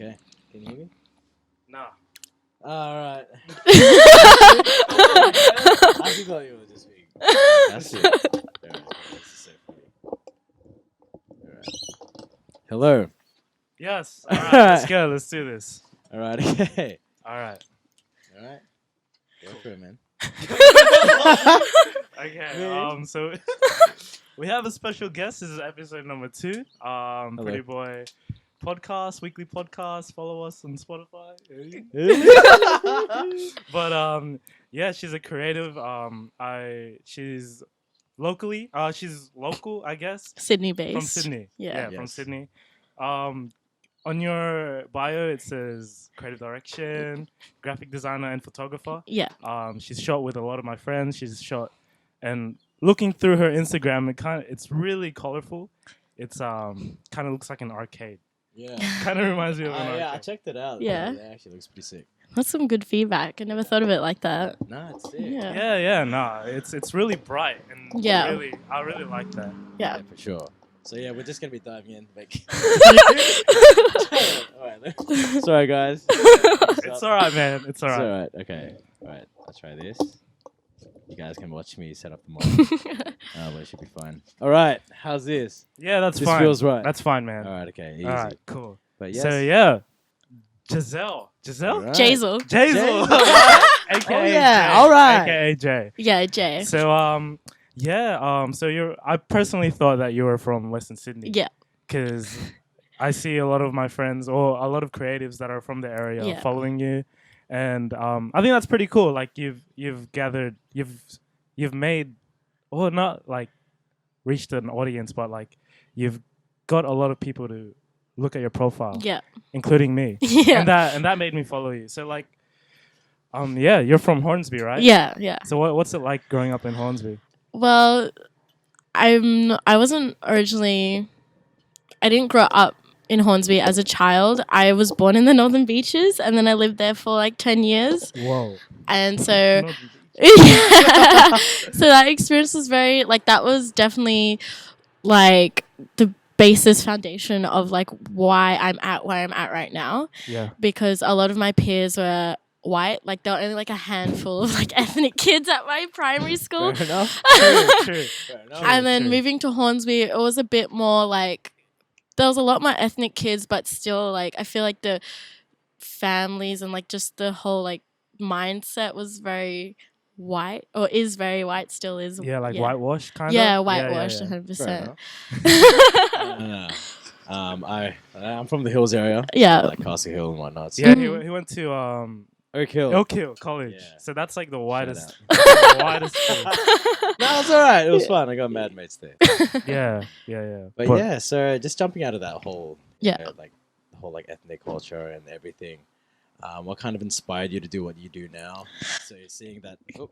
Okay. Can you hear me? No. All right. I thought you were just being. That's it. That's so funny. All right. Hello. Yes. All right. Let's go. Let's do this. All right. Okay. All right. All right. Go for it, man. Okay. So we have a special guest. This is episode number 2. Pretty Boy podcast, weekly podcast. Follow us on Spotify. But yeah, she's a creative. She's locally. She's local, I guess. Sydney based. From Sydney. Yeah. From Sydney. On your bio, it says creative direction, graphic designer, and photographer. Yeah. She's shot with a lot of my friends. She's shot, and looking through her Instagram, it's really colorful. It's kind of looks like an arcade. Yeah. Kind of reminds me of an arcade. Yeah, I checked it out. Yeah. It actually looks pretty sick. That's some good feedback. I never thought of it like that. Nah, it's sick. Yeah. Yeah. Nah, it's really bright and Yeah. I really like that. Yeah. For sure. So yeah, we're just gonna be diving in. Like, all right. Sorry, guys. It's all right, man. It's all It's right. all right. Okay. All right. I'll try this. You guys can watch me set up the mic. But it should be fine. All right. How's this? Yeah, that's This fine. feels right. That's fine, man. All right. Okay. Easy. All right, cool. But yes. So yeah, Jazel. All right. Jazel. Jazel. AKA Oh, yeah. Jay. All right. AKA Jay. Yeah, Jay. So so I personally thought that you were from Western Sydney. Yeah. Because I see a lot of my friends or a lot of creatives that are from the area Yeah. following you, and I think that's pretty cool. Like you've made, or not like reached an audience, but like you've got a lot of people to look at your profile, Yeah. including me. Yeah. and that made me follow you. So like, yeah, you're from Hornsby, right? Yeah, yeah. So what's it like growing up in Hornsby? Well, I didn't grow up in Hornsby as a child. I was born in the Northern Beaches and then I lived there for like 10 years. Whoa. And so so that experience was very like that was definitely like the basis foundation of like why I'm at where I'm at right now, Yeah. because a lot of my peers were white. Like there were only like a handful of like ethnic kids at my primary school. Fair enough. True. Fair enough. And then true. moving to Hornsby, it was a bit more like there was a lot more ethnic kids, but still like I feel like the families and like just the whole like mindset was very white, or is very white, still is. Yeah, like whitewash kind of. Yeah, whitewashed, Fair 100%. enough. I'm from the Hills area. Yeah. Like Castle Hill and whatnot. So Yeah, he went to Oak Hill. Oak Hill College. Yeah. So that's like the Shout widest. out. the widest school. No, it's all right. It was fun. I got mad mates there. Yeah. But yeah, so just jumping out of that whole, Yeah. like the whole like ethnic culture and everything. What kind of inspired you to do what you do now? So you're seeing that. Oh,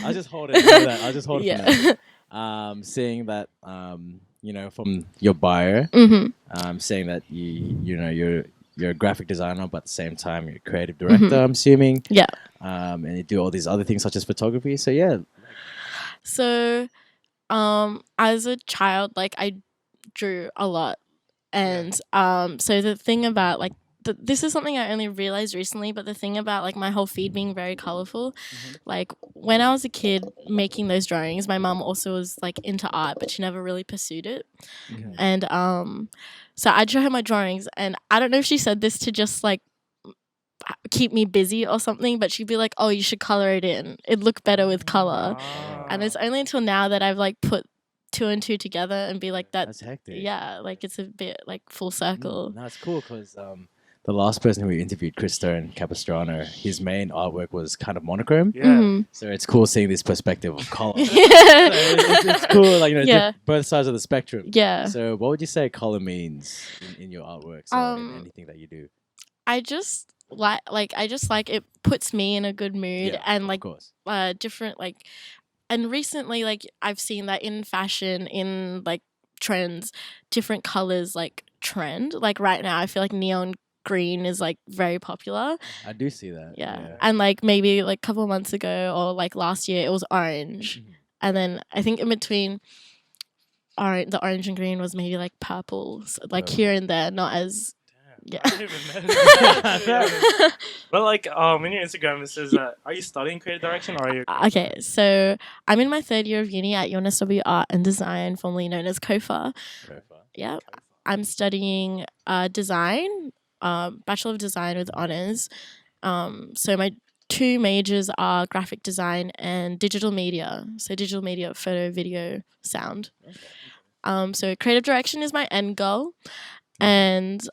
I'll just hold it. I'll just hold it Yeah. for now. Seeing that, from your bio, Mm-hmm. saying that you're a graphic designer, but at the same time you're a creative director. I'm assuming. Yeah. And you do all these other things such as photography. So yeah. So, as a child, like I drew a lot, and so the thing about like this is something I only realized recently, but the thing about like my whole feed being very colorful, like when I was a kid making those drawings, my mum also was like into art, but she never really pursued it, and so I'd show her my drawings, and I don't know if she said this to just like keep me busy or something, but she'd be like, "Oh, you should color it in. It'd look better with color." And it's only until now that I've like put 2 and 2 together and be like, That's hectic. yeah, like it's a bit like full circle. No, it's cool because the last person who we interviewed, Chris Stone Capistrano, his main artwork was kind of monochrome. Yeah. Mhm. So it's cool seeing this perspective of color. Yeah. it's cool, like Yeah. both sides of the spectrum. Yeah. So what would you say color means in your artworks or in anything that you do? I just like it puts me in a good mood, Yeah, and of like course. different like, and recently like I've seen that in fashion, in like trends, different colors like trend. Like right now I feel like neon green is like very popular. I do see that. Yeah. And like maybe like a couple of months ago or like last year it was orange. Mhm. And then I think in between the orange and green was maybe like purple, so, like Oh. here and there, not as Yeah. I don't even know. But like, in your Instagram it says that are you studying creative direction or are you? Okay, so I'm in my 3rd year of uni at UNSW Art and Design, formerly known as COFA. Very fun. Yeah, I'm studying design, Bachelor of Design with honors. So my 2 majors are graphic design and digital media. So digital media, photo, video, sound. So creative direction is my end goal, and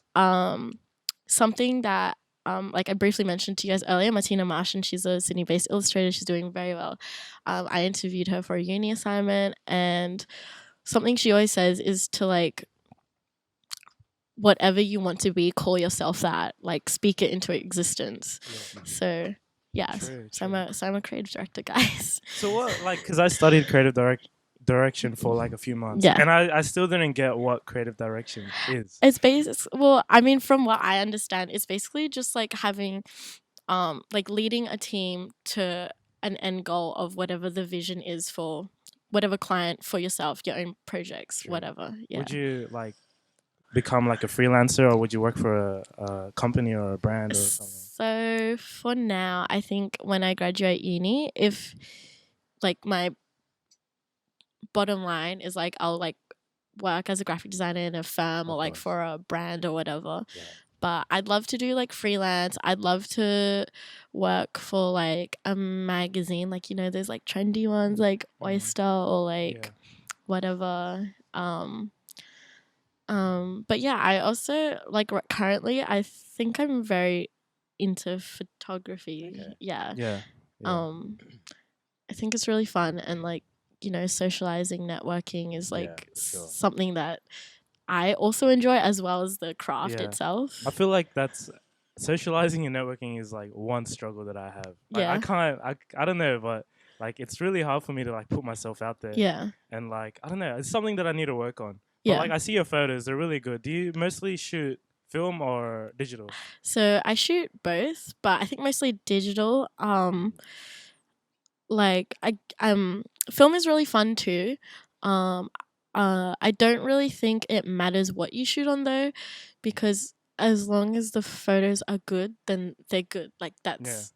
something that like I briefly mentioned to you guys earlier, Martina Marsh, and she's a Sydney-based illustrator. She's doing very well. I interviewed her for a uni assignment, and something she always says is to like, whatever you want to be, call yourself that. Like, speak it into existence. Yeah. So yeah, True, so I'm a creative director, guys. So what, like, because I studied creative direction for like a few months, Yeah. and I still didn't get what creative direction is. It's well, I mean, from what I understand, it's basically just like having, like leading a team to an end goal of whatever the vision is for whatever client, for yourself, your own projects, True. whatever. Yeah. Would you like become like a freelancer, or would you work for a company or a brand or something? So for now, I think when I graduate uni, if like my bottom line is like I'll like work as a graphic designer in a firm or like for a brand or whatever. Yeah. But I'd love to do like freelance. I'd love to work for like a magazine, like, you know, there's like trendy ones like Oyster or like whatever. But yeah, I also like currently I think I'm very into photography. Okay. Yeah. I think it's really fun, and like, you know, socializing, networking is like for sure. something that I also enjoy, as well as the craft itself. I feel like that's socializing and networking is like one struggle that I have. Like, Yeah. I don't know, but like it's really hard for me to like put myself out there. Yeah. And like I don't know, it's something that I need to work on. But Yeah. like I see your photos, they're really good. Do you mostly shoot film or digital? So I shoot both, but I think mostly digital. Like film is really fun too. I don't really think it matters what you shoot on though, because as long as the photos are good, then they're good. Like that's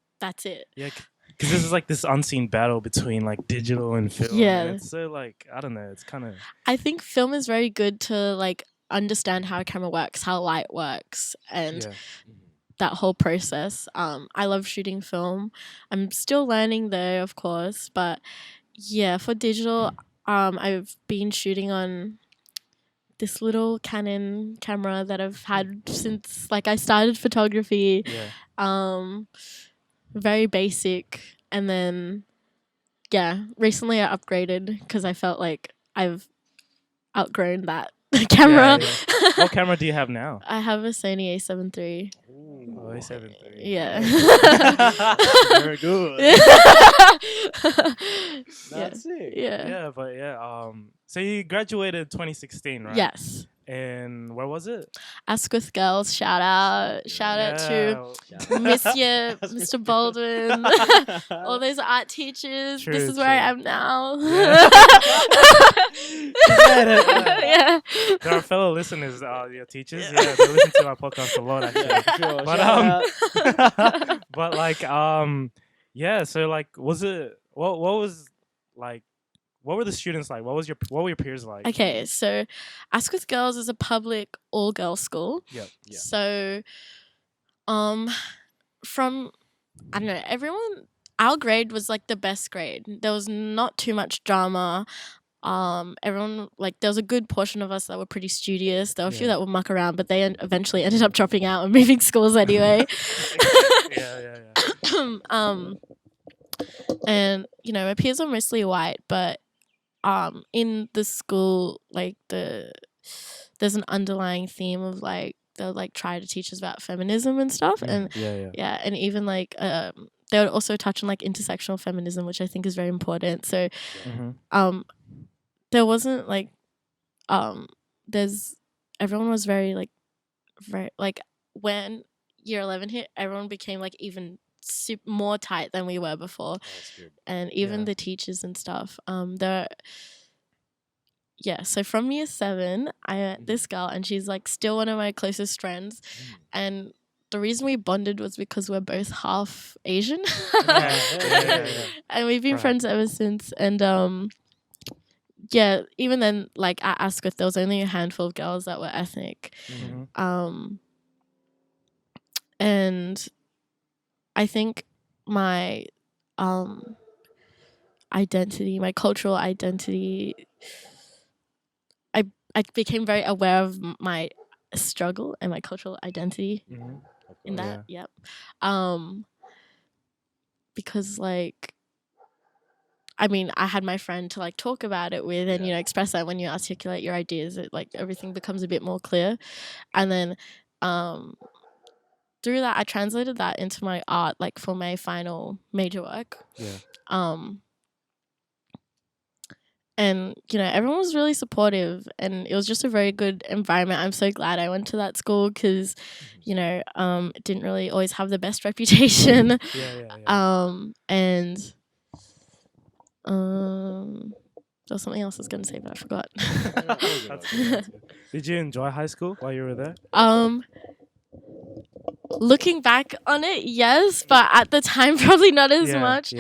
it. Yeah, because this is like this unseen battle between like digital and film. Yeah. And it's so like I don't know. It's kind of. I think film is very good to like understand how a camera works, how light works, and that whole process. I love shooting film. I'm still learning though, of course, but yeah, for digital, I've been shooting on this little Canon camera that I've had since like I started photography. Yeah. Very basic, and then recently I upgraded because I felt like I've outgrown that camera. Yeah. What camera do you have now? I have a Sony A7 III. Oh, A7 III. Yeah. Very good. That's it. Yeah. Yeah, but yeah. So you graduated 2016, right? Yes. And where was it? Asquith Girls, shout out to Monsieur, Mr. Baldwin, all those art teachers. True, this is where I am now. Yeah. There are fellow listeners, your teachers. Yeah, they listen to our podcast a lot, actually. Sure, But but like yeah. So like, was it what was like? What were the students like? What were your peers like? Okay, so Asquith Girls is a public all-girls school. Yeah. So, from I don't know, everyone. Our grade was like the best grade. There was not too much drama. Everyone like there was a good portion of us that were pretty studious. There were a few that would muck around, but they eventually ended up dropping out and moving schools anyway. Yeah. And you know, my peers are mostly white, but in the school, like there's an underlying theme of like they'll like try to teach us about feminism and stuff, and and even like they would also touch on like intersectional feminism, which I think is very important. So there wasn't like everyone was very like when year 11 hit, everyone became like even more tight than we were before. That's good. And even the teachers and stuff, yeah, so from year 7, I met this girl, and she's like still one of my closest friends. And the reason we bonded was because we're both half Asian. Yeah. And we've been friends ever since. And yeah, even then, like at Asquith, there was only a handful of girls that were ethnic. And I think my identity, my cultural identity, I became very aware of my struggle and my cultural identity in that. Yep. Because like, I mean, I had my friend to like talk about it with, and you know, express that. When you articulate your ideas, it like everything becomes a bit more clear. And then through that, I translated that into my art, like for my final major work. And, you know, everyone was really supportive, and it was just a very good environment. I'm so glad I went to that school because, you know, it didn't really always have the best reputation. And there was something else I was going to say, but I forgot. Did you enjoy high school while you were there? Looking back on it, yes, but at the time, probably not as much.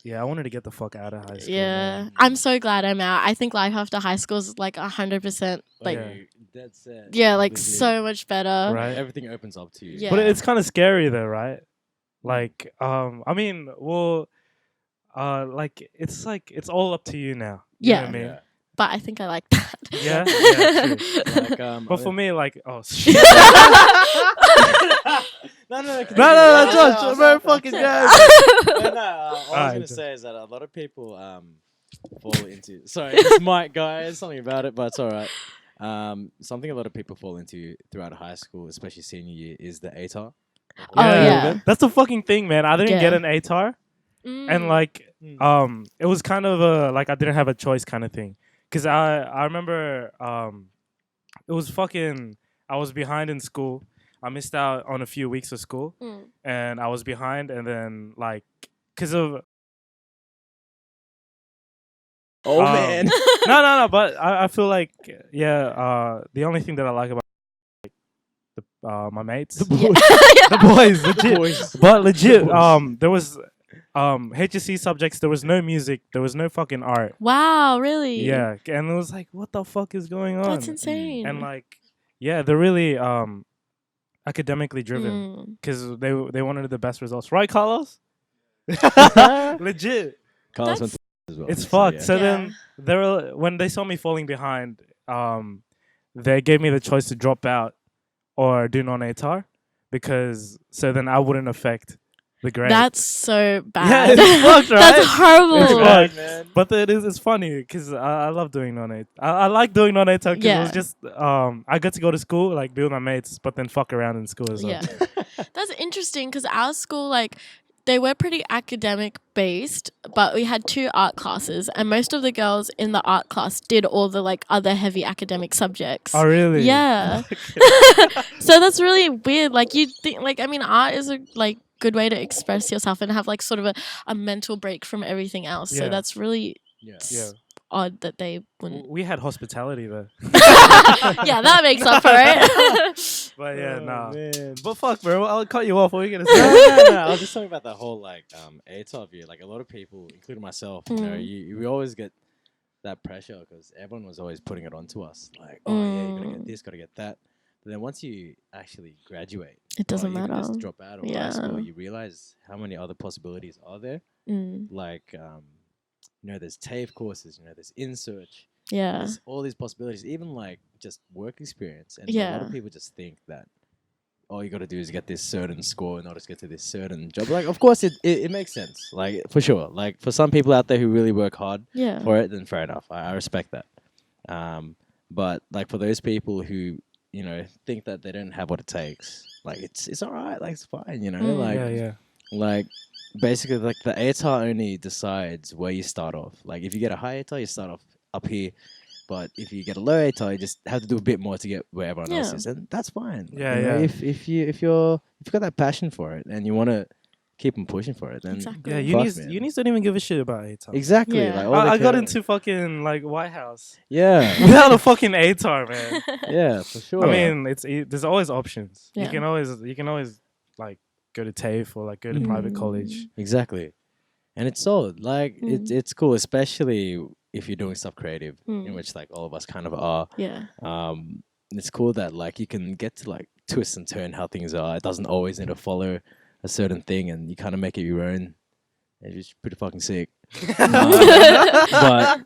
Yeah, I wanted to get the fuck out of high school. Yeah, man. I'm so glad I'm out. I think life after high school is like 100%, like, that's it. yeah, like so much better. Right? Everything opens up to you. Yeah. But it's kind of scary though, right? Like, I mean, well, like it's all up to you now. You know what I mean? Yeah. But I think I like that. Yeah, true. Like, But for me, like, oh shit. No, Josh, I'm very fucking good. What I was gonna say is that a lot of people fall into. Sorry, it's Mike, guys. Something about it, but it's all right. Something a lot of people fall into throughout high school, especially senior year, is the ATAR. Yeah. That's the fucking thing, man. I didn't get an ATAR, Mm. and like, it was kind of a like I didn't have a choice kind of thing. Cause I remember it was fucking. I was behind in school. I missed out on a few weeks of school, and I was behind. And then like, cause of man. no. But I feel like the only thing that I like about my mates, the boys, legit. But legit, there was HSC subjects. There was no music. There was no fucking art. Wow, really? Yeah, and it was like, what the fuck is going on? That's insane. And like, yeah, they're really academically driven because they wanted the best results, right, Carlos? Legit. Carlos went as well. It's fucked. So Yeah. then when they saw me falling behind, they gave me the choice to drop out or do non-ATAR because so then I wouldn't affect the grade. That's so bad. Yeah, it's fucked, right? That's horrible. It's fucked. man. But it's funny because I love doing non-ATAR. I like doing non-ATAR because it was just I got to go to school, like be with my mates, but then fuck around in school as well. Yeah. That's interesting because our school, like, they were pretty academic based, but we had 2 art classes, and most of the girls in the art class did all the like other heavy academic subjects. Oh, really? Yeah. So that's really weird. Like, you think, like, I mean, art is a like good way to express yourself and have like sort of a mental break from everything else. So Yeah. that's really Yeah. odd that they wouldn't. We had hospitality though. Yeah, that makes up for it. But yeah, nah. Man. But fuck, bro. I'll cut you off. What are you gonna no, say? I was just talking about the whole like ATAR view. Like a lot of people, including myself, you know, we always get that pressure because everyone was always putting it onto us. Like, oh yeah, you gotta get this, gotta get that. But then once you actually graduate, It doesn't you can matter. just drop out of high school. You realize how many other possibilities are there. Like, you know, there's TAFE courses. You know, there's InSearch. Yeah. There's all these possibilities, even like just work experience. And a Yeah. lot of people just think that all you got to do is get this certain score and not just get to this certain job. Like, of course, it makes sense. Like, for sure. Like, for some people out there who really work hard Yeah. for it, then fair enough. I respect that. But like for those people who, you know, think that they don't have what it takes, like it's all right. Like, it's fine. You know, like like basically like the ATAR only decides where you start off. Like if you get a high ATAR, you start off up here. But if you get a low ATAR, you just have to do a bit more to get where everyone else is, and that's fine. Yeah, you know, yeah. If you've got that passion for it and you want to keep them pushing for it. Then Exactly. Yeah, Fuck, man. unis don't even give a shit about ATAR. exactly. Yeah. Like all they I got care- into fucking like White House yeah, without a fucking ATAR, man. yeah, for sure. I mean, there's always options. Yeah. You can always like go to TAFE or like go to private college. exactly, and it's solid. Like it's cool, especially if you're doing stuff creative, in Mm. which like all of us kind of are. Yeah. It's cool that like you can get to like twist and turn how things are. It doesn't always need to follow a certain thing, and you kind of make it your own. And it's pretty fucking sick. But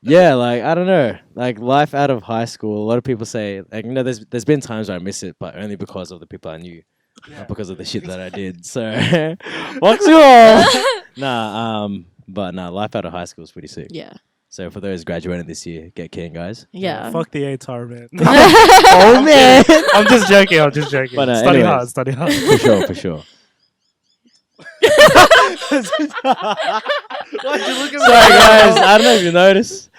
yeah, like I don't know, like life out of high school. A lot of people say like there's been times where I miss it, but only because of the people I knew, not because of the shit that I did. So what's your but life out of high school is pretty sick. Yeah. So for those graduating this year, get keen, guys. Yeah. Fuck the ATAR, man. Oh man, I'm just joking. But, Study anyways. hard. Study hard. for sure. Why'd you look at Sorry guys, I don't know if you noticed.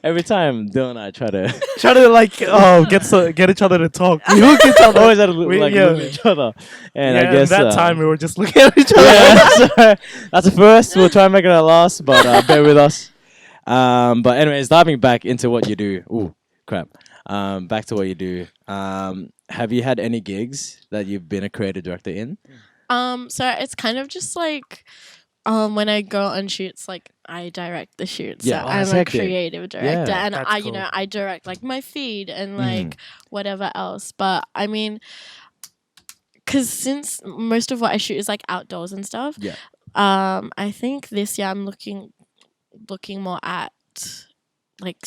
Every time Dylan and I try to like get each other to talk. We hook each other. always had to look, We- look yeah. at each other, and Yeah, I guess that time we were just looking at each other. yeah, so that's the first. We'll try and make it our last, but bear with us. But anyways, diving back into what you do. Ooh, crap. Back to what you do. Have you had any gigs that you've been a creative director in? So it's kind of just like when I go on shoots, like I direct the shoots. Yeah. So Oh, I'm that's a hectic. creative director, Yeah. and That's I, cool. I direct like my feed and Mhm. like whatever else. But I mean, because since most of what I shoot is like outdoors and stuff, Yeah. I think this year I'm looking more at like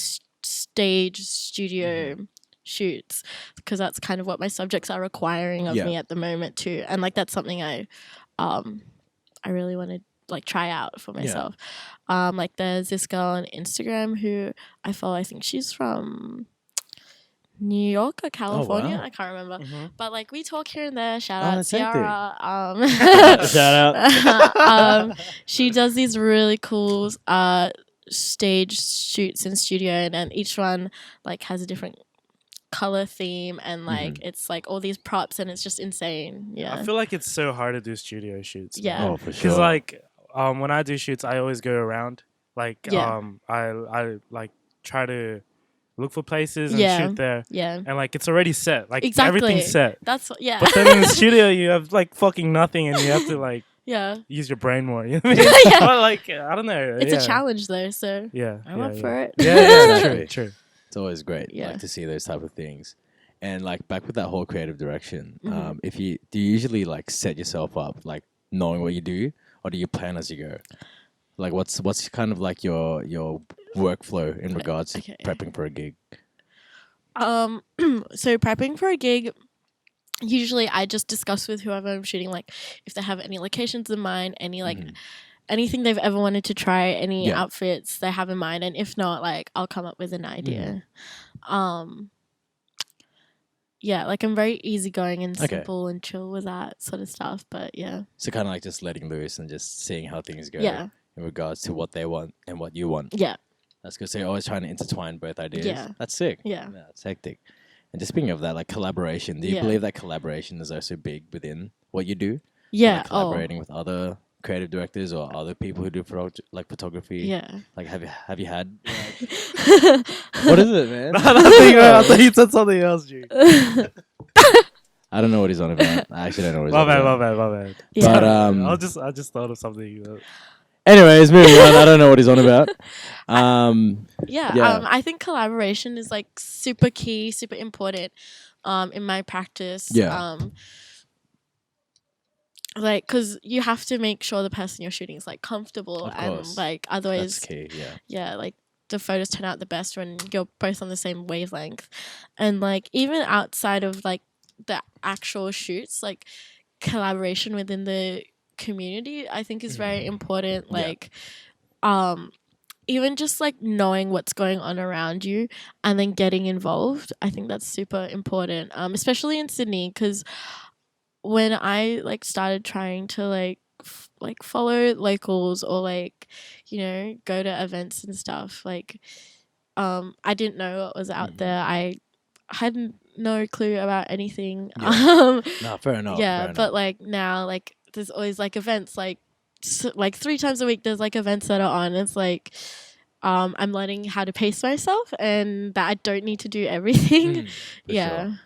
stage studio shoots, because that's kind of what my subjects are requiring of Yeah. me at the moment too, and like that's something I really want to like try out for Yeah. myself. Like there's this girl on Instagram who I follow. I think she's from New York or California. wow. I can't remember. Mhm. But like we talk here and there. Shout Oh, out that's hectic. Ciara. Shout out. She does these really cool stage shoots in studio, and each one like has a different color theme, and like it's like all these props, and it's just insane. Yeah. I feel like it's so hard to do studio shoots. Yeah. Oh, for sure. Because like when I do shoots, I always go around. Like Yeah. I like try to look for places and Yeah. shoot there, Yeah. and like it's already set. Like Exactly. everything's set. That's what, yeah. But then in the studio, you have like fucking nothing, and you have to like yeah. use your brain more. You know what I mean? Yeah. But like I don't know. It's yeah. a challenge though, so Yeah, I'm yeah, up yeah. for it. Yeah, yeah, Exactly. true. It's always great, Yeah. like to see those type of things. And like back with that whole creative direction, Mhm. if you do you usually like set yourself up like knowing what you do, or do you plan as you go? Like what's kind of like your workflow in regards to Okay. prepping for a gig? So prepping for a gig, usually I just discuss with whoever I'm shooting, like if they have any locations in mind, any like anything they've ever wanted to try, any Yeah. outfits they have in mind, and if not, like I'll come up with an idea. Yeah, like I'm very easygoing and Okay. simple and chill with that sort of stuff. But yeah, So kind of like just letting loose and just seeing how things go yeah, in regards to what they want and what you want. yeah, That's good. So you're always trying to intertwine both ideas. Yeah. That's sick. yeah. That's hectic. And just speaking of that, like collaboration, do you Yeah. believe that collaboration is also big within what you do? Yeah. Like collaborating with other creative directors or other people who do like photography. Yeah. Like have you had? What is it, man? I thought you said something else, G. I don't know what he's on about. I actually don't know what he's My on bad, about. my bad. Yeah. But I just thought of something. anyways, moving on. I don't know what he's on about. Yeah, Yeah. I think collaboration is like super key, super important in my practice. Yeah. Like, because you have to make sure the person you're shooting is like comfortable, Of and course. like That's otherwise, key. Yeah. yeah, like the photos turn out the best when you're both on the same wavelength. And like even outside of like the actual shoots, like collaboration within the community I think is very important. Yeah. Like even just like knowing what's going on around you and then getting involved, I think that's super important, especially in Sydney, because when I like started trying to like follow locals or like, you know, go to events and stuff, like I didn't know what was out there. I had no clue about anything. Yeah. No, fair enough. Yeah, fair but enough. like now, like there's always like events, like like 3 times a week. There's like events that are on. It's like I'm learning how to pace myself, and that I don't need to do everything. For Yeah. sure.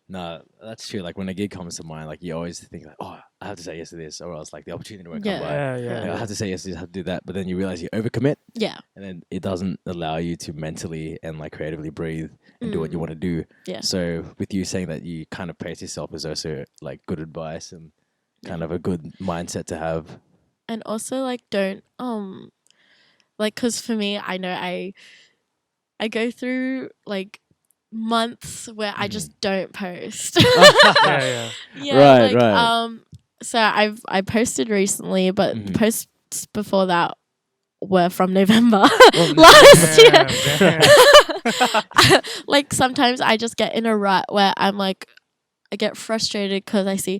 No, that's true. Like when a gig comes to mind, like you always think like, oh, I have to say yes to this, or else like the opportunity won't come by. Yeah. I have to say yes to this, I have to do that, but then you realize you overcommit, Yeah. and then it doesn't allow you to mentally and like creatively breathe and do what you want to do. Yeah. So with you saying that you kind of pace yourself is also like good advice and kind of a good mindset to have. And also like don't like, because for me, I know I go through like months where I just don't post. Yeah. Right, like, right. So I posted recently, but the posts before that were from November last year. Like sometimes I just get in a rut where I'm like, I get frustrated because I see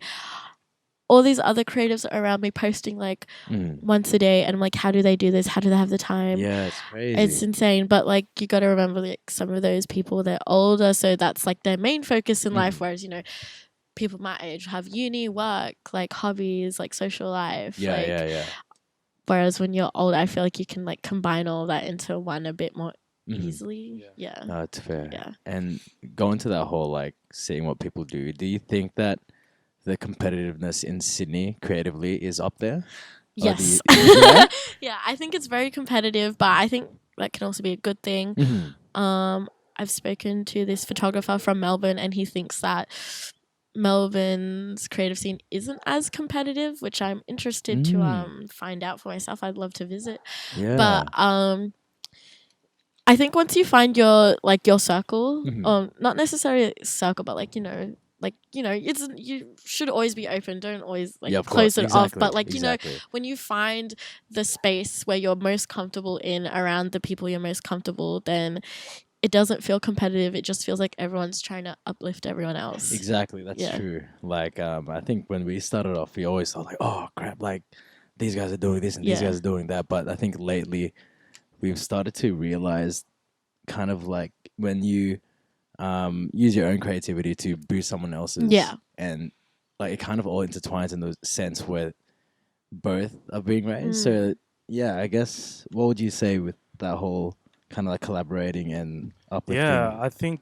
all these other creatives around me posting like once a day, and I'm like, how do they do this? How do they have the time? Yeah, it's crazy. It's insane. But like you got to remember, like some of those people, they're older, so that's like their main focus in life. Whereas, you know, people my age have uni, work, like hobbies, like social life. Yeah. Whereas when you're old, I feel like you can like combine all that into one a bit more easily. Yeah. No, it's fair. Yeah. And going to that whole like seeing what people do you think that the competitiveness in Sydney creatively is up there? Yes. Yeah, I think it's very competitive, but I think that can also be a good thing. I've spoken to this photographer from Melbourne, and he thinks that Melbourne's creative scene isn't as competitive, which I'm interested to find out for myself. I'd love to visit. Yeah. But I think once you find your circle, not necessarily a circle, but like, you know, it's, you should always be open. Don't always close it off. But like, you know, when you find the space where you're most comfortable in, around the people you're most comfortable, then it doesn't feel competitive. It just feels like everyone's trying to uplift everyone else. Exactly. That's true. Like, I think when we started off, we always thought like, oh crap, like these guys are doing this and these guys are doing that. But I think lately we've started to realize kind of like when you use your own creativity to boost someone else's. Yeah. And like it kind of all intertwines in the sense where both are being raised. So yeah, I guess what would you say with that whole kind of like collaborating and uplifting? Yeah, I think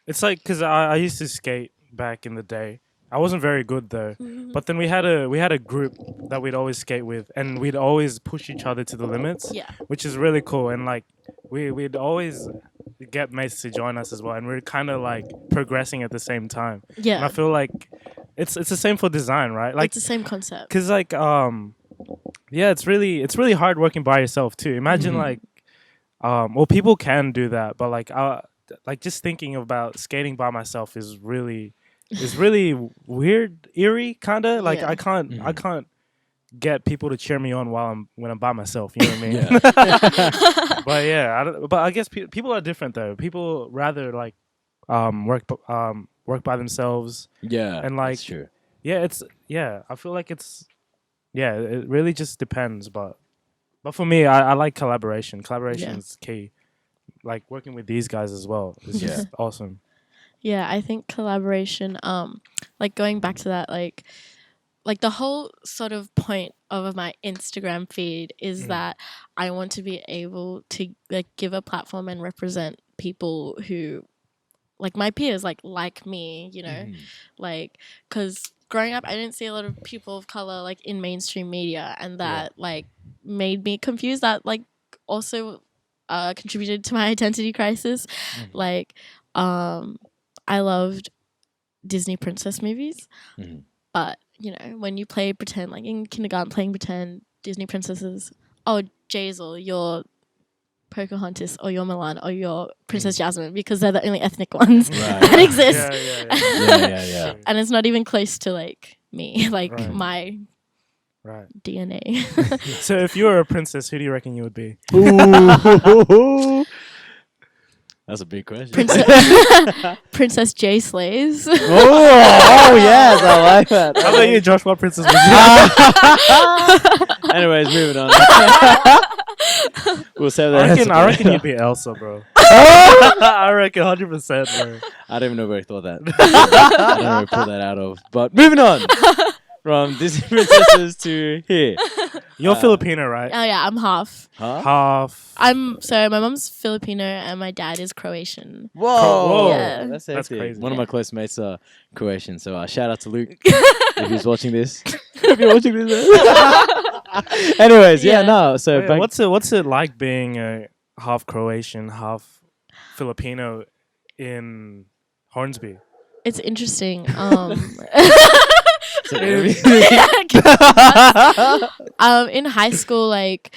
it's like, because I used to skate back in the day. I wasn't very good though, but then we had a group that we'd always skate with, and we'd always push each other to the limits. Yeah, which is really cool. And like we'd always get mates to join us as well, and we're kind of like progressing at the same time. Yeah, and I feel like it's the same for design, right? Like it's the same concept. Cause like yeah, it's really hard working by yourself too. Imagine like well, people can do that, but like just thinking about skating by myself is really weird, eerie, kind of like I can't get people to cheer me on when I'm by myself. You know what I mean? Yeah. But yeah, but I guess people are different though. People rather like work by themselves. Yeah, and like that's true. Yeah, I feel like it really just depends. But for me, I like collaboration. Collaboration is key. Like working with these guys as well is just awesome. Yeah, I think collaboration, like going back to that, like the whole sort of point of my Instagram feed is that I want to be able to like give a platform and represent people who, like my peers, like me, you know, like, because growing up, I didn't see a lot of people of color like in mainstream media, and that like made me confused. That like also contributed to my identity crisis. Like, I loved Disney princess movies, but you know, when you play pretend, like in kindergarten playing pretend Disney princesses, oh Jazel, you're Pocahontas, or you're Milan, or you're Princess Jasmine, because they're the only ethnic ones that exist. Yeah. And it's not even close to like me, like my DNA. So if you were a princess, who do you reckon you would be? That's a big question. Princess Jayslays. Oh yes, I like that. How about you, Josh? What princess would you be? Anyways, moving on. We'll save that. I reckon you'd be Elsa, bro. I reckon 100%, bro. I don't even know where I thought that. I don't know where I pulled that out of. But moving on from Disney princesses to here. You're Filipino, right? Oh yeah, I'm half. Huh? Half. So my mom's Filipino and my dad is Croatian. Whoa. Yeah. That's That's hectic. crazy. One of my close mates are Croatian. So shout out to Luke if he's watching this. If you're watching this. Anyways, Yeah. no. So Wait, back what's it like being a half Croatian, half Filipino in Hornsby? It's interesting. So in high school, like,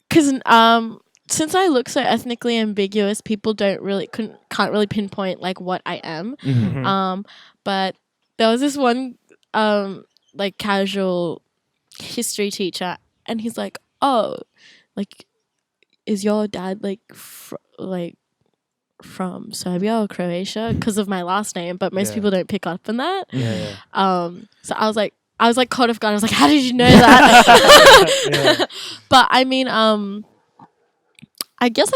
cause since I look so ethnically ambiguous, people can't really pinpoint like what I am. Mhm. But there was this one like casual history teacher, and he's like, "Oh, like, is your dad like from Serbia or Croatia because of my last name?" But most people don't pick up on that. Yeah. So I was like caught off guard. I was like, "How did you know that?" Yeah. But I mean, I guess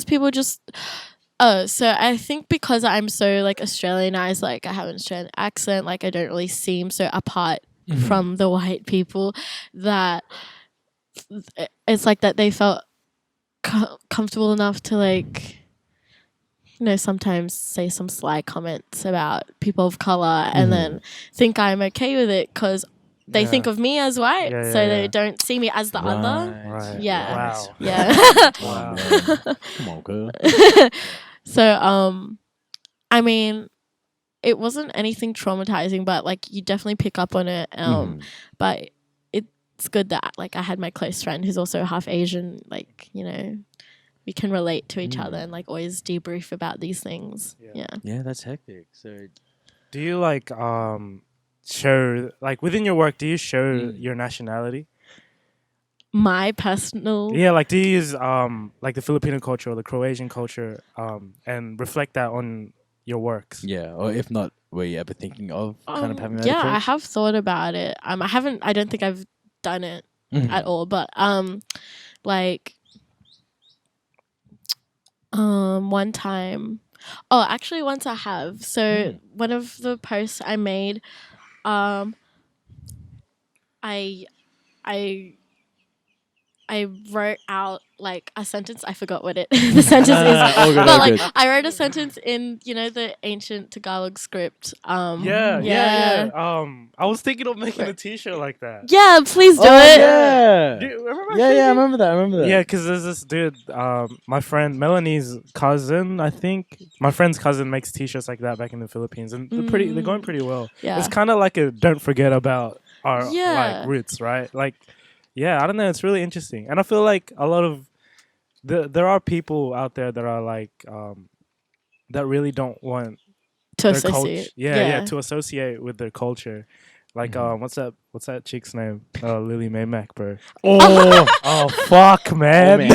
people just. So I think because I'm so like Australianized, like I have an Australian accent, like I don't really seem so apart from the white people, that it's like that they felt comfortable enough to like, sometimes say some sly comments about people of color and then think I'm okay with it because they think of me as white, so they don't see me as the other. Right. Yeah. Wow. Yeah. Wow. Come on, girl. So, I mean, it wasn't anything traumatizing, but like you definitely pick up on it. But it's good that like I had my close friend who's also half Asian, like, we can relate to each other and like always debrief about these things. Yeah, that's hectic. So Do you like show like within your work? Do you show your nationality? My personal. Yeah, like do you use like the Filipino culture or the Croatian culture and reflect that on your works? yeah, or if not, were you ever thinking of kind of having that Yeah, I approach? have thought about it. I don't think I've done it at all, but like one time, actually once I have. So one of the posts I made, I wrote out like a sentence. I forgot what the sentence is, but like I wrote a sentence in the ancient Tagalog script. Yeah. I was thinking of making a T-shirt like that. Yeah, please do it. Yeah. Do you remember? Yeah, I remember that. Yeah, because there's this dude, my friend Melanie's cousin, I think. My friend's cousin makes T-shirts like that back in the Philippines, and they're going pretty well. Yeah. It's kind of like a don't forget about our Yeah. like roots, right? Like, yeah, I don't know. It's really interesting, and I feel like a lot of there are people out there that are like that really don't want To their culture. associate. Yeah, to associate with their culture. Like what's that chick's name? Lily Mae Mac, bro. Oh fuck, man.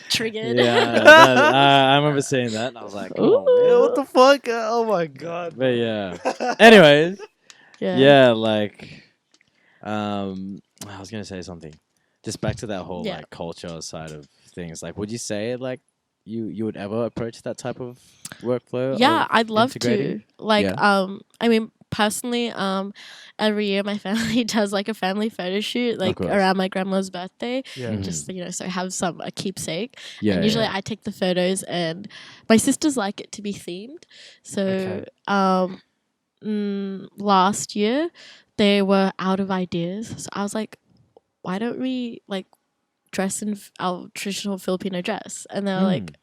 Triggered. Yeah, I remember seeing that, and I was like, "Oh, Yeah, what the fuck? Oh my god. But yeah. Anyways, Yeah. yeah, like, I was gonna say something. Just back to that whole like culture side of things. Like, would you say like you would ever approach that type of workflow? Yeah, of I'd love to. integrating? Like, Yeah. I mean, personally, every year my family does like a family photo shoot, like course. around my grandma's birthday. Yeah. Just so have a keepsake. Yeah. And usually yeah. I take the photos, and my sisters like it to be themed. So, last year they were out of ideas, so I was like, why don't we like dress in our traditional Filipino dress? And they're like,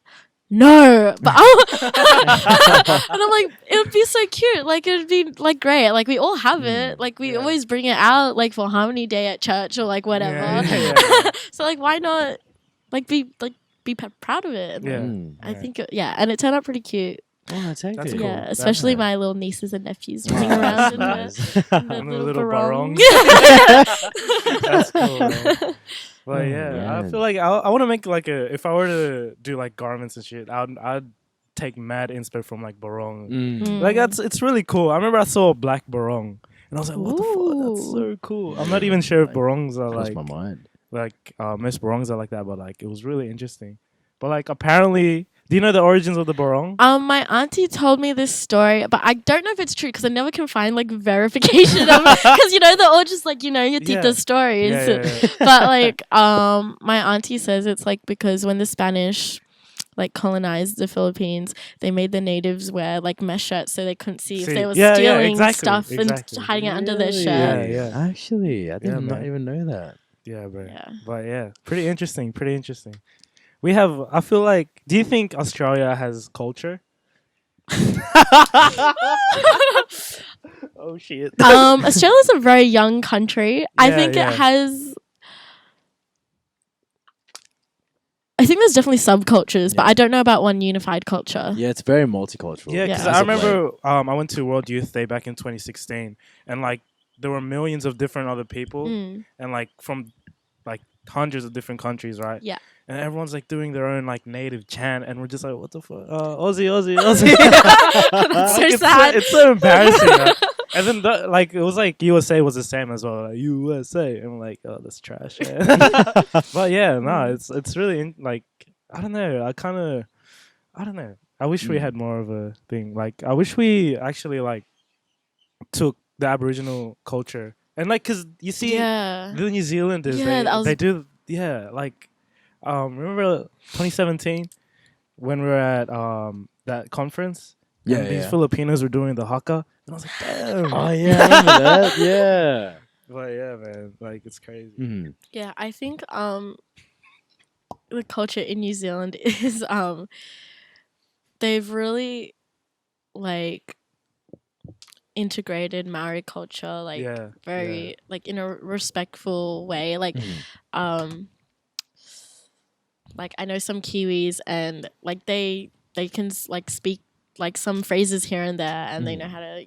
no, but and I'm like, it would be so cute. Like, it would be like great. Like, we all have it. Like, we always bring it out like for Harmony Day at church or like whatever. Yeah. So like, why not like be proud of it? And Yeah. I think and it turned out pretty cute. Oh, that's hectic. That's cool. Yeah, especially my little nieces and nephews running around in the And the little barong. That's cool, man. But yeah, I feel like I want to make like if I were to do like garments and shit, I'd take mad inspo from like barong. Like it's really cool. I remember I saw a black barong and I was like, what the fuck? That's so cool. I'm not even sure if barongs are Crossed like my mind. like most barongs are like that, but like it was really interesting. But like apparently, do you know the origins of the barong? My auntie told me this story, but I don't know if it's true because I never can find like verification of because they're all just like your tita's stories. Yeah. But like my auntie says it's like because when the Spanish like colonized the Philippines, they made the natives wear like mesh shirts so they couldn't see if they were stealing stuff and hiding it under their shirt. Yeah. Actually, I did not even know that. Yeah, bro. Yeah. But yeah, pretty interesting. We have, I feel like, do you think Australia has culture? Oh shit. Australia's a very young country. I think it has. I think there's definitely subcultures, but I don't know about one unified culture. Yeah, it's very multicultural. Yeah, because I remember I went to World Youth Day back in 2016, and like there were millions of different other people, and like from like hundreds of different countries, right? Yeah. And everyone's like doing their own like native chant, and we're just like, what the fuck? Aussie, Aussie, Aussie. That's so sad. It's so embarrassing. Right? And then like it was like USA was the same as well, like USA. And I'm like, oh, that's trash. But yeah, no, it's really like I don't know. I don't know. I wish we had more of a thing. Like I wish we actually like took the Aboriginal culture and like because you see the New Zealanders they do like. Remember 2017 when we were at that conference? Yeah, these Filipinos were doing the haka, and I was like, damn. Oh yeah, I remember that. Yeah. But yeah, man, like it's crazy. Mm-hmm. Yeah, I think the culture in New Zealand is they've really like integrated Maori culture like very like in a respectful way like like I know some Kiwis and like they can like speak like some phrases here and there and they know how to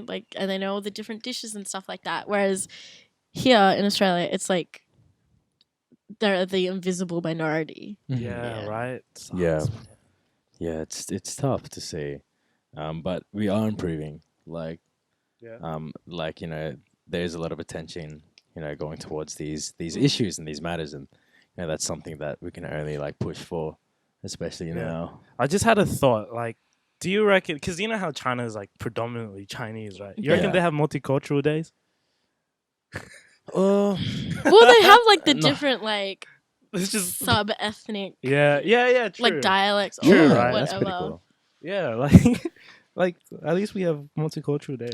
like and they know all the different dishes and stuff like that, whereas here in Australia it's like they're the invisible minority. Right. Yeah, it's tough to see, but we are improving. Like there's a lot of attention going towards these issues and these matters, and that's something that we can only like push for, especially now. I just had a thought, like, do you reckon, because you know how China is like predominantly Chinese, right? You reckon they have multicultural days? Well, they have like the different like it's just sub-ethnic true. like dialects True, or right? whatever. That's pretty cool. Yeah, like at least we have multicultural days.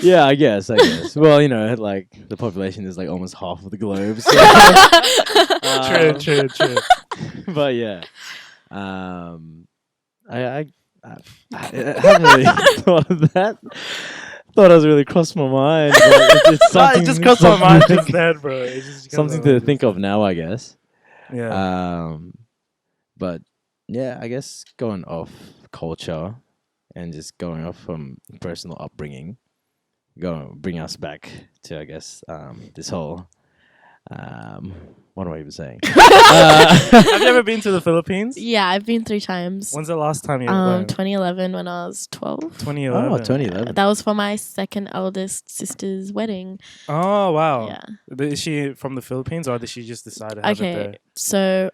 Yeah, I guess. Well, like the population is like almost half of the globe. So. True. But yeah, I haven't really thought of that. Thought it was really crossed my mind. But it's something, it just crossed my mind just then, bro. It's just something to think of now, I guess. Yeah. But yeah, I guess going off culture and just going off from personal upbringing, bring us back to, I guess, this whole. What am I even saying? Have you ever been to the Philippines? Yeah, I've been 3 times. When's the last time you went? 2011 when I was 12. 2011. Oh, 2011. That was for my second eldest sister's wedding. Oh, wow. Yeah. Is she from the Philippines or did she just decide to have it there? So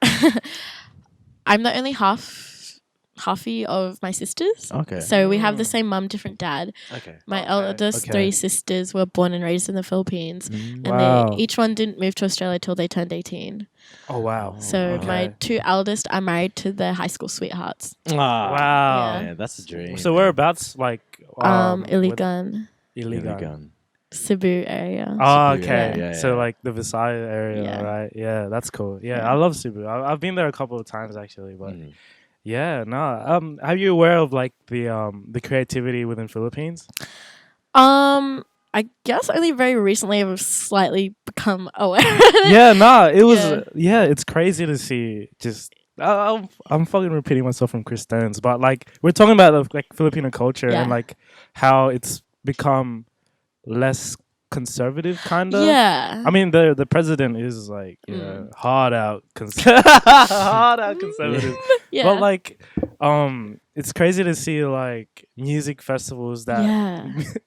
I'm the only halfie of my sisters. Okay. So we have the same mum, different dad. Okay. My eldest 3 sisters were born and raised in the Philippines. And Wow. each one didn't move to Australia till they turned 18. Oh, wow. So my 2 eldest are married to their high school sweethearts. Wow. Yeah, that's a dream. So whereabouts, like... Iligan. Iligan. Cebu area. Oh, Cebu, okay. yeah. So like the Visayas area, Yeah. right? Yeah, that's cool. Yeah, I love Cebu. I've been there a couple of times actually, but yeah, no. Are you aware of like the creativity within Philippines? I guess only very recently I've slightly become aware. Yeah, no. It was it's crazy to see. Just I'm fucking repeating myself from Chris Stones, but like we're talking about like Filipino culture and like how it's become less conservative kind of. Yeah. I mean, the president is like hard out hard out conservative. Yeah. But like, it's crazy to see like music festivals that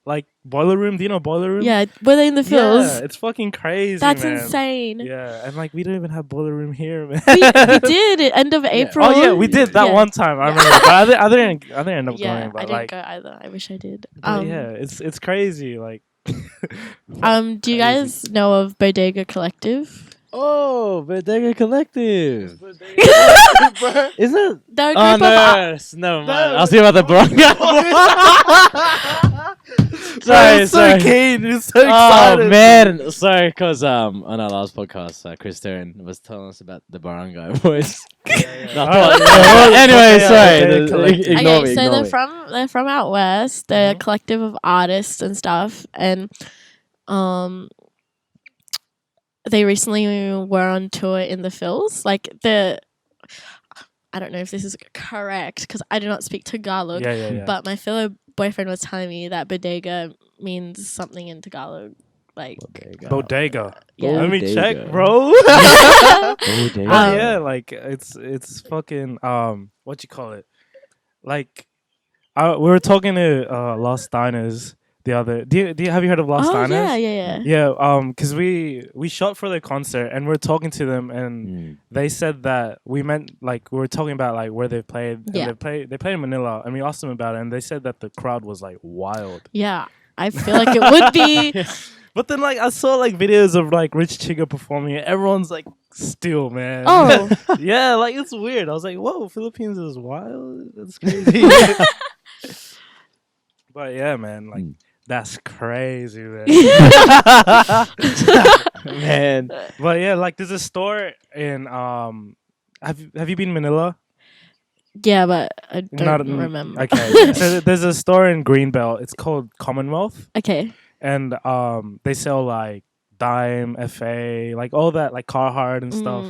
like Boiler Room. Do you know Boiler Room? Yeah. Were they in the fields? Yeah, it's fucking crazy. That's man. insane. Yeah, and like we don't even have Boiler Room here, man. we did at end of April. Oh yeah, we did that one time. I remember, but I didn't end up going. But I didn't like, go either. I wish I did. yeah, it's crazy. Like, do you guys know of Bodega Collective? Oh, Bodega Collective. Isn't it? They're a Oh, group of never mind. I'll see about the Bronco. sorry. keen. He's so Oh excited. man, sorry, because on our last podcast, Chris Turn was telling us about the Barangay Boys. Anyway, sorry. Ignore me. So Ignore me. they're from out west. They're a collective of artists and stuff, and they recently were on tour in the Phils. Like I don't know if this is correct because I do not speak Tagalog. Yeah. But my fellow boyfriend was telling me that bodega means something in Tagalog, like Bodega. Yeah. Let me Bodega. check, bro. Bodega. Yeah, like it's fucking what you call it? Like, we were talking to Lost Diners the other. Have you heard of Lost Diners? Yeah. Yeah, because we shot for their concert and we're talking to them and they said that we meant like we were talking about like where they played. Yeah. And they played in Manila and we asked them about it and they said that the crowd was like wild. Yeah, I feel like it would be. But then like I saw like videos of like Rich Chiga performing it. Everyone's like still, man. Oh. Yeah, like it's weird. I was like, whoa, Philippines is wild. That's crazy. But yeah, man, like that's crazy, man. Man. But yeah, like there's a store in have you been in Manila? Yeah, but I don't remember. Okay. So there's a store in Greenbelt. It's called Commonwealth. Okay. And they sell like Dime, FA, like all that, like Carhartt and stuff.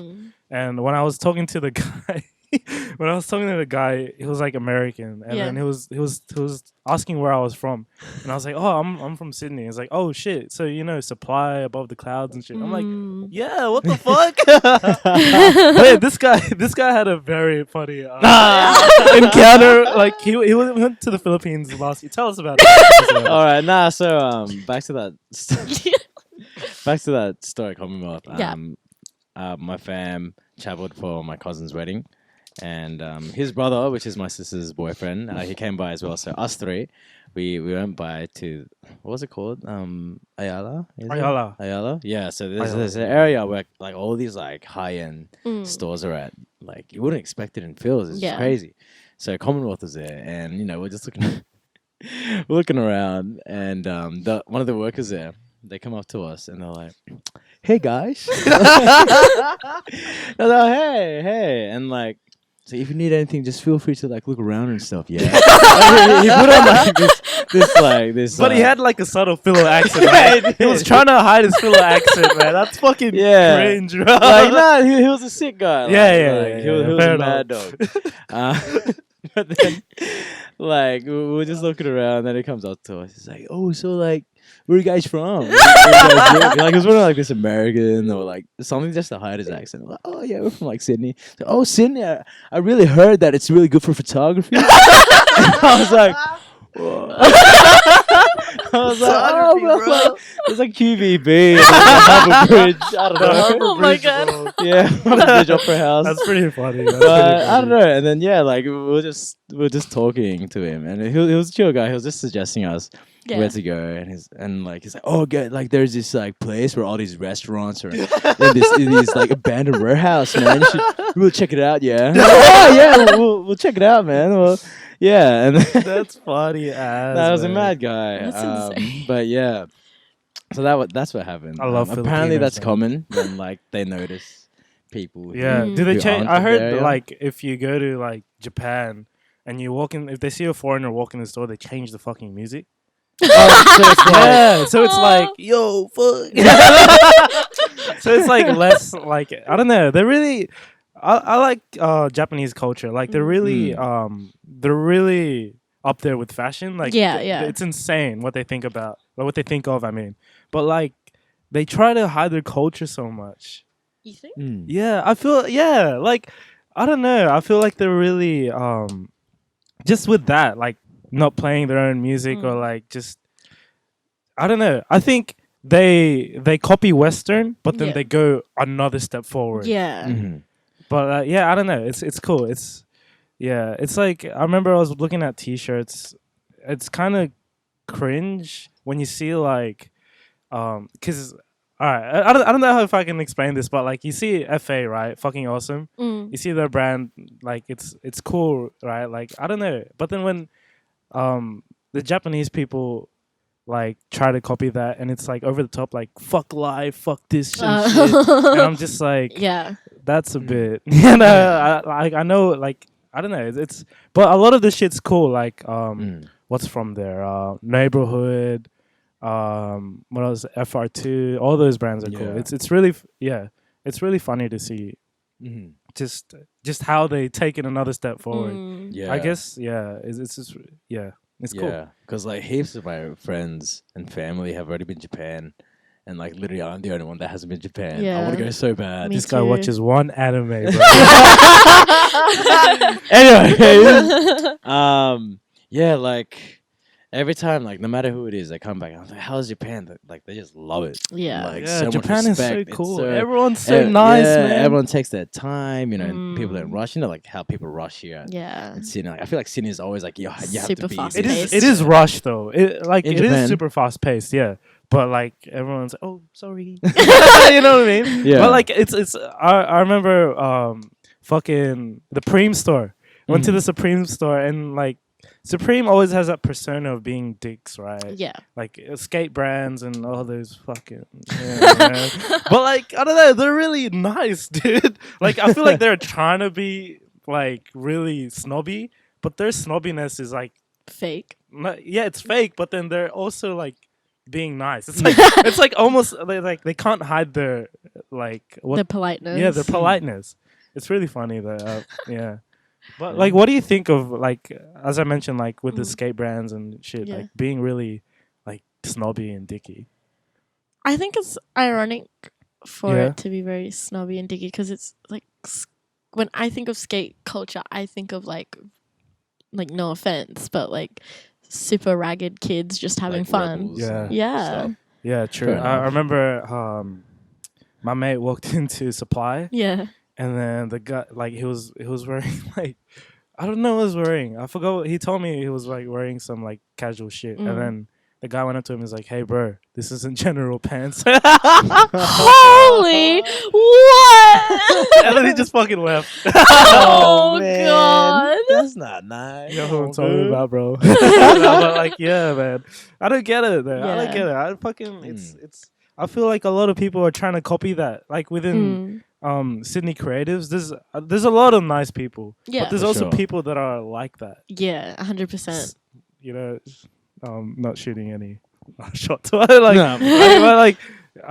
And when I was talking to the guy, he was like American, and then he was asking where I was from, and I was like, oh, I'm from Sydney. He's like, oh shit, so you know Supply Above the Clouds and shit. I'm like, yeah, what the fuck? Wait, this guy had a very funny encounter. Like he went to the Philippines last year. Tell us about it. All right, so back to that story, Commonwealth. My fam traveled for my cousin's wedding, and his brother, which is my sister's boyfriend, he came by as well. So us three, we went by to, what was it called? Ayala. Ayala. Yeah. So there's an area where like all these like high end stores are at. Like you wouldn't expect it in Phil's. It's just crazy. So Commonwealth was there, and you know we're just looking around, and one of the workers there, they come up to us and they're like, hey guys. They're like, hey, and like, so if you need anything, just feel free to like look around and stuff. Yeah. He put on like this. But he had like a subtle Philo accent. Right? He was trying to hide his Philo accent, man. That's fucking cringe, bro. Like, nah, he was a sick guy. Like, Yeah. He was a mad dog. But then, like, we were just looking around, and then he comes up to us. He's like, oh, so like, where are you guys from? Like, it was one of like this American or like something just to hide his accent. Like, oh yeah, we're from like Sydney. So, oh, Sydney, I really heard that it's really good for photography. And I was like, whoa. I was like, oh, bro. It's like QVB, Harbour Bridge. I don't know. Oh my god. Yeah, Harbour Bridge Opera House. That's pretty funny. I don't know. And then like we were just talking to him, and he was a chill guy. He was just suggesting us where to go, and he's like, oh, good. Like there's this like place where all these restaurants are in this like abandoned warehouse, man. We'll check it out. Yeah. Oh yeah, we'll check it out, man. Well, yeah, and that's funny ass. That was a mad guy. That's insane. But yeah, so that's what happened. I love apparently that's Filipinos, common when like they notice people. Yeah. who- Do they who change? aren't I from the heard area. like if you go to like Japan and you walk in, if they see a foreigner walk in the store, they change the fucking music. So it's like, yo, fuck. So it's like less like, I don't know. They're really, I like Japanese culture. Like they're really up there with fashion. Like, it's insane what they think about, or what they think of. I mean, but like they try to hide their culture so much. You think? Yeah, I feel. Yeah, like I don't know. I feel like they're really just with that, like not playing their own music or like just I don't know. I think they copy Western, but then they go another step forward. Yeah. Mm-hmm. But I don't know. It's cool. It's like I remember I was looking at T-shirts. It's kind of cringe when you see like, because all right, I don't know if I can explain this, but like you see FA, right? Fucking awesome. You see their brand, like it's cool, right? Like I don't know, but then when the Japanese people like try to copy that, and it's like over the top, like fuck life, fuck this and shit, and I'm just like, that's a bit, you know. I know, like I don't know, it's but a lot of the shit's cool, like what's from there, Neighborhood, what else, FR2, all those brands are cool. It's really it's really funny to see just how they take it another step forward. I guess it's just it's cool. Because like heaps of my friends and family have already been to Japan, and like literally I'm the only one that hasn't been to Japan. I want to go so bad. This guy watches one anime, bro. Anyway, yeah, like every time, like no matter who it is, they come back. I'm like, "How's Japan?" Like they just love it. Like, so Japan is so respect. cool. Everyone's so nice, man. Everyone takes their time, you know. And people don't rush. You know, like how people rush here. In Sydney, like, I feel like Sydney is always like you have super to be. fast It is rushed though. It is super fast paced. Yeah. But like everyone's like, oh sorry, you know what I mean? Yeah. But like it's I remember fucking the Supreme store. Went to the Supreme store, and like Supreme always has that persona of being dicks, right? Yeah. Like skate brands and all those fucking man. But like I don't know, they're really nice, dude. Like I feel like they're trying to be like really snobby, but their snobbiness is like fake. It's fake, but then they're also like being nice. It's like almost like they can't hide their like their politeness. Yeah, their politeness. It's really funny though. Yeah. But like, what do you think of like, as I mentioned, like with the skate brands and shit, like being really like snobby and dicky? I think it's ironic for it to be very snobby and dicky, because it's like when I think of skate culture, I think of like no offense, but like super ragged kids just having fun. Yeah, true. I remember my mate walked into Supply. And then the guy, like, he was wearing, like, I don't know what he was wearing. I forgot. He told me he was, like, wearing some, like, casual shit. And then the guy went up to him and was like, hey, bro, this isn't general pants. Holy, what? And then he just fucking left. Oh, man. God. That's not nice. You know who I'm talking about, bro. But, like, yeah, man. I don't get it, man. I don't get it. I fucking, it's, I feel like a lot of people are trying to copy that. Like, within... Sydney creatives, there's a lot of nice people, but there's also people that are like that. 100%. You know, not shooting any shots. Like I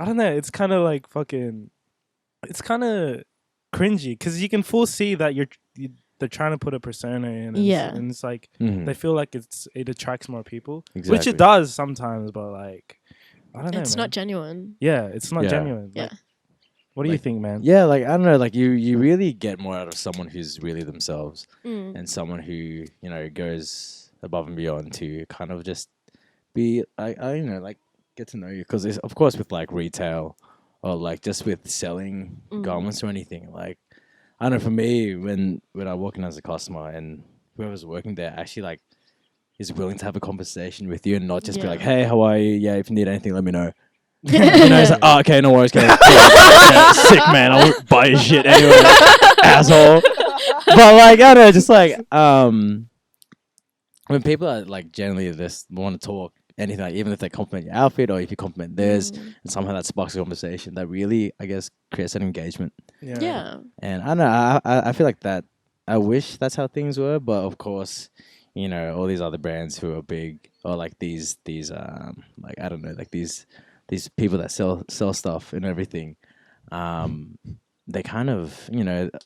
don't know. It's kind of like fucking. It's kind of cringy because you can full see that they're trying to put a persona in. And it's like they feel like it attracts more people, which it does sometimes. But like, I don't know. It's not genuine. Yeah, it's not genuine. Yeah. What do you think, man? Yeah, like I don't know, like you really get more out of someone who's really themselves, and someone who, you know, goes above and beyond to kind of just be I you know, like get to know you, because of course with like retail or like just with selling garments or anything, like I don't know, for me when I walk in as a customer and whoever's working there actually like is willing to have a conversation with you and not just be like, hey, how are you? Yeah, if you need anything, let me know. You know, it's like, oh, okay, no worries, okay. Sick man, I won't buy your shit anyway, asshole. But like, I don't know, just like when people are like generally just want to talk anything, like, even if they compliment your outfit or if you compliment theirs, and somehow that sparks a conversation, that really, I guess, creates an engagement. Yeah. And I don't know, I feel like that. I wish that's how things were, but of course, you know, all these other brands who are big, or like these like I don't know, like these people that sell stuff and everything, they kind of,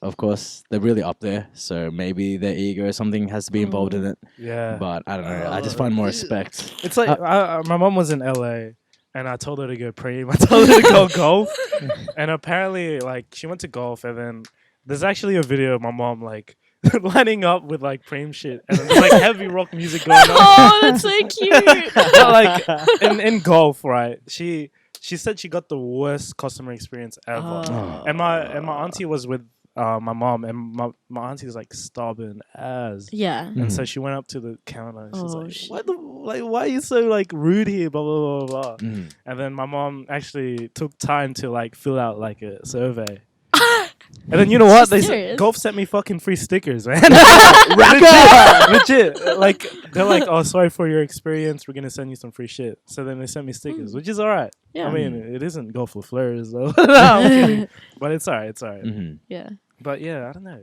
of course, they're really up there. So maybe their ego or something has to be involved in it. Yeah. But I don't know. I just find more respect. It's like my mom was in LA and I told her to go preem. I told her to go golf. And apparently, like, she went to golf and then there's actually a video of my mom, like, lining up with, like, preem shit. And there's, like, heavy rock music going on. Oh, that's so cute. But, like, in golf, right, she said she got the worst customer experience ever. Oh. And my auntie was with my mom, and my auntie was like stubborn as. Yeah. And so she went up to the counter and she was Oh, like, shit. why are you so like rude here, blah blah blah blah. Mm. And then my mom actually took time to like fill out like a survey. And then you know what? Golf sent me fucking free stickers, man. Legit. Like they're like, oh, sorry for your experience. We're gonna send you some free shit. So then they sent me stickers, which is alright. Yeah. I mean, it isn't Golf with Fleurs though. No, I'm kidding. But it's alright. It's alright. Mm-hmm. Yeah. But yeah, I don't know.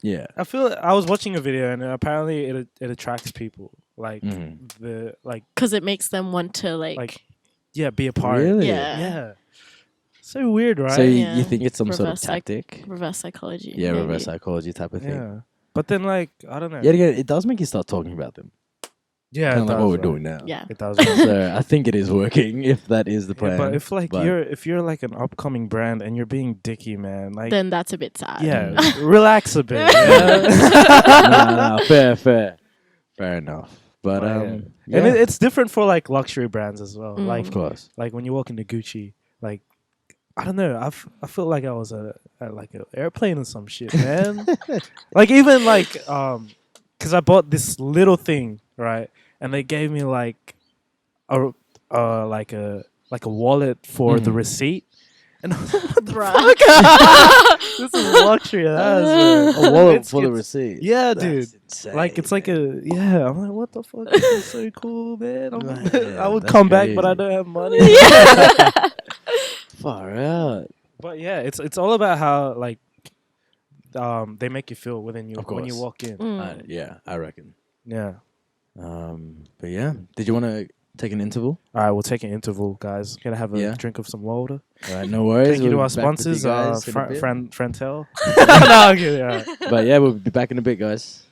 Yeah. I feel I was watching a video and apparently it attracts people like the like Because it makes them want to like be a part. Really? Yeah. So weird, right? So Yeah. you think it's some sort of Reverse tactic? reverse psychology. Yeah, maybe. reverse psychology type of thing. Yeah. But then like I don't know. Yet again, it does make you start talking about them. Yeah, Kind it of like does, what we're right. doing now. Yeah. It does. So I think it is working if that is the plan. But if like you're like an upcoming brand and you're being dicky, man, like Then that's a bit sad. yeah, relax a bit. no, fair enough. But And it's different for like luxury brands as well. Mm. Like of course. like when you walk into Gucci, like I don't know, I felt like I was at like an airplane or some shit, man. Like even like because I bought this little thing, right, and they gave me like a wallet for the receipt, and I was like, what the Bruh. this is luxury ass, man. A wallet It's- for the it's- receipt. Yeah, That's dude. insane. Like it's like I'm like, what the fuck? This is so cool, man. Man, I would that's come back, but I crazy. don't have money. Far out. But yeah, it's all about how like they make you feel when you Of when you course. walk in. Mm. I reckon. Yeah. But yeah, did you want to take an interval? All right, we'll take an interval, guys. Gonna have a Yeah. drink of some water. All right, no worries. Thank you to We'll our be back with you sponsors, guys in a bit. Frentel. No, I'm kidding. All right. But yeah, we'll be back in a bit, guys.